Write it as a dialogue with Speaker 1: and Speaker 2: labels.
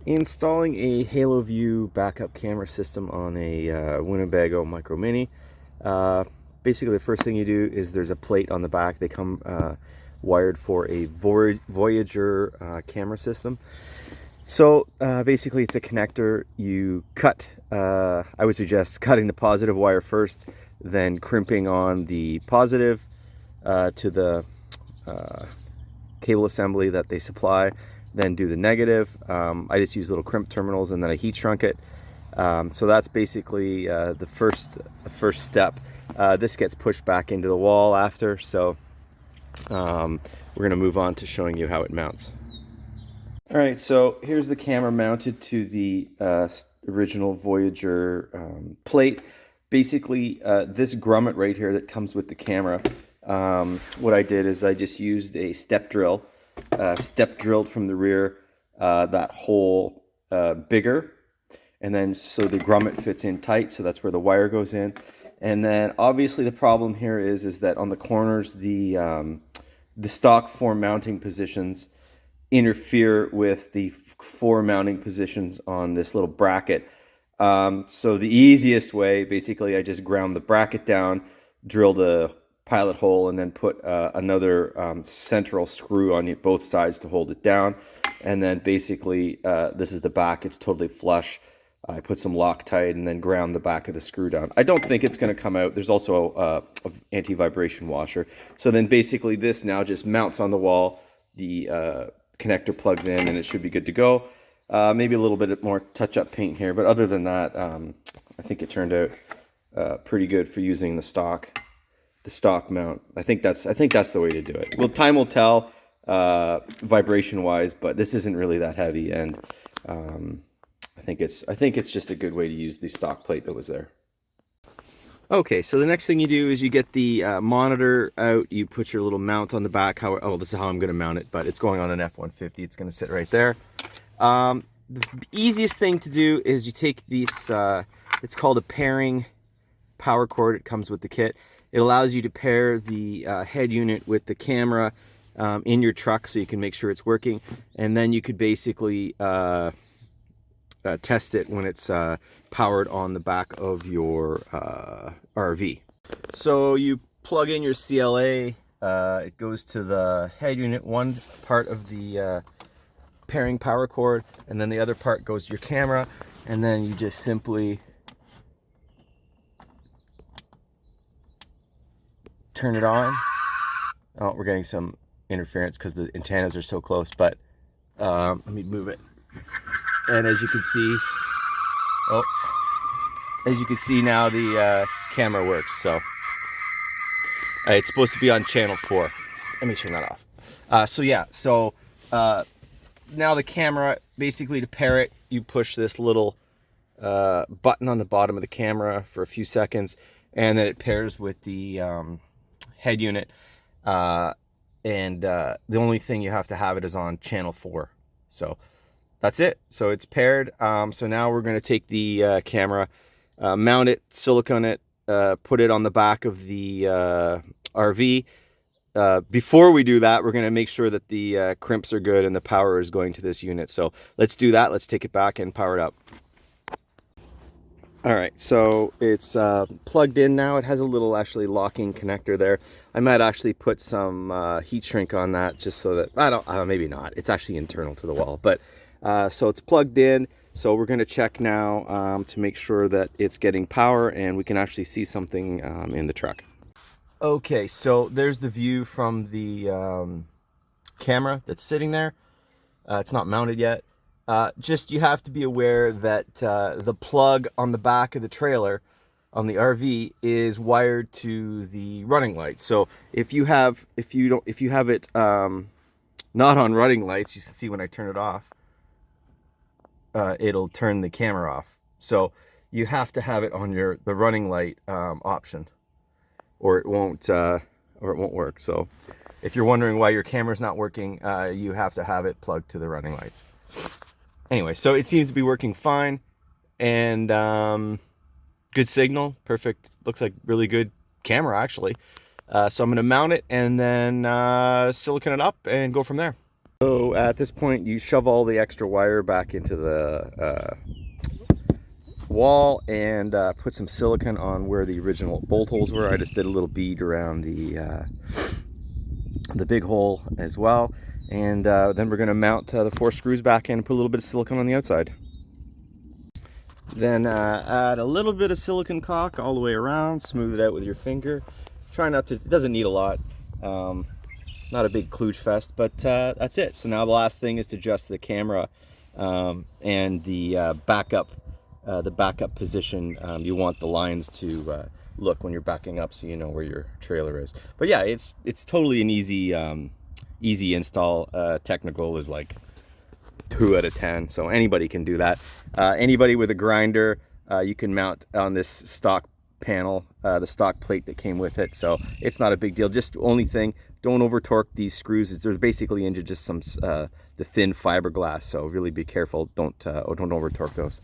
Speaker 1: Installing a Haloview backup camera system on a Winnebago Micro Mini. Uh, Basically, the first thing you do is there's a plate on the back. They come wired for a Voyager camera system. So basically, it's a connector. You cut, I would suggest cutting the positive wire first, then crimping on the positive to the cable assembly that they supply, then do the negative. I just use little crimp terminals and then I heat shrunk it. So that's basically the first step. This gets pushed back into the wall after, so we're going to move on to showing you how it mounts. All right, so here's the camera mounted to the original Voyager plate. Basically, this grommet right here that comes with the camera, what I did is I just used a step drill, step drilled from the rear that hole bigger, and then so the grommet fits in tight, so that's where the wire goes in. And then obviously the problem here is that on the corners the stock form mounting positions interfere with the four mounting positions on this little bracket. So the easiest way, basically, I just ground the bracket down, drilled a pilot hole, and then put another central screw on both sides to hold it down. And then basically, this is the back. It's totally flush. I put some Loctite and then ground the back of the screw down. I don't think it's going to come out. There's also an anti-vibration washer. So then basically this now just mounts on the wall. The connector plugs in and it should be good to go. Maybe a little bit more touch-up paint here, but other than that, I think it turned out pretty good for using the stock mount. I think that's the way to do it. Well, time will tell vibration-wise, but this isn't really that heavy, and I think it's just a good way to use the stock plate that was there. Okay, so the next thing you do is you get the monitor out, you put your little mount on the back. Oh, this is how I'm going to mount it, but it's going on an F-150. It's going to sit right there. The easiest thing to do is you take these, it's called a pairing power cord. It comes with the kit. It allows you to pair the head unit with the camera in your truck so you can make sure it's working. And then you could basically test it when it's powered on the back of your RV. So you plug in your CLA, it goes to the head unit, one part of the pairing power cord, and then the other part goes to your camera, and then you just simply turn it on. Oh, we're getting some interference because the antennas are so close, but let me move it. And as you can see, now the camera works. So it's supposed to be on channel 4. Let me turn that off. So now the camera, basically to pair it, you push this little button on the bottom of the camera for a few seconds, and then it pairs with the head unit. The only thing you have to have it is on channel 4. So that's it. So it's paired. So now we're going to take the camera, mount it, silicone it, put it on the back of the RV. Before we do that, we're going to make sure that the crimps are good and the power is going to this unit. So let's do that. Let's take it back and power it up. All right, so it's plugged in now. It has a little actually locking connector there. I might actually put some heat shrink on that just so that, maybe not. It's actually internal to the wall, but so it's plugged in. So we're going to check now to make sure that it's getting power and we can actually see something in the truck. Okay, so there's the view from the camera that's sitting there. It's not mounted yet. Just you have to be aware that the plug on the back of the trailer on the RV is wired to the running lights. So if you have it not on running lights, you can see when I turn it off, it'll turn the camera off. So you have to have it on the running light option, or it won't work. So if you're wondering why your camera's not working, you have to have it plugged to the running lights. Anyway, so it seems to be working fine, and good signal, perfect. Looks like really good camera actually. So I'm going to mount it and then silicone it up and go from there. So at this point, you shove all the extra wire back into the wall and put some silicone on where the original bolt holes were. I just did a little bead around the big hole as well, and then we're going to mount the 4 screws back in and put a little bit of silicone on the outside. Then add a little bit of silicone caulk all the way around, smooth it out with your finger. Try not to, it doesn't need a lot. Not a big kludge fest, but that's it. So now the last thing is to adjust the camera and the backup position. You want the lines to look when you're backing up, so you know where your trailer is. But yeah, it's totally an easy install. Technical is like 2 out of 10, so anybody can do that. Anybody with a grinder, you can mount on this stock panel, the stock plate that came with it, so it's not a big deal. Just the only thing, don't over torque these screws. They're basically into just some the thin fiberglass, so really be careful. Don't over torque those.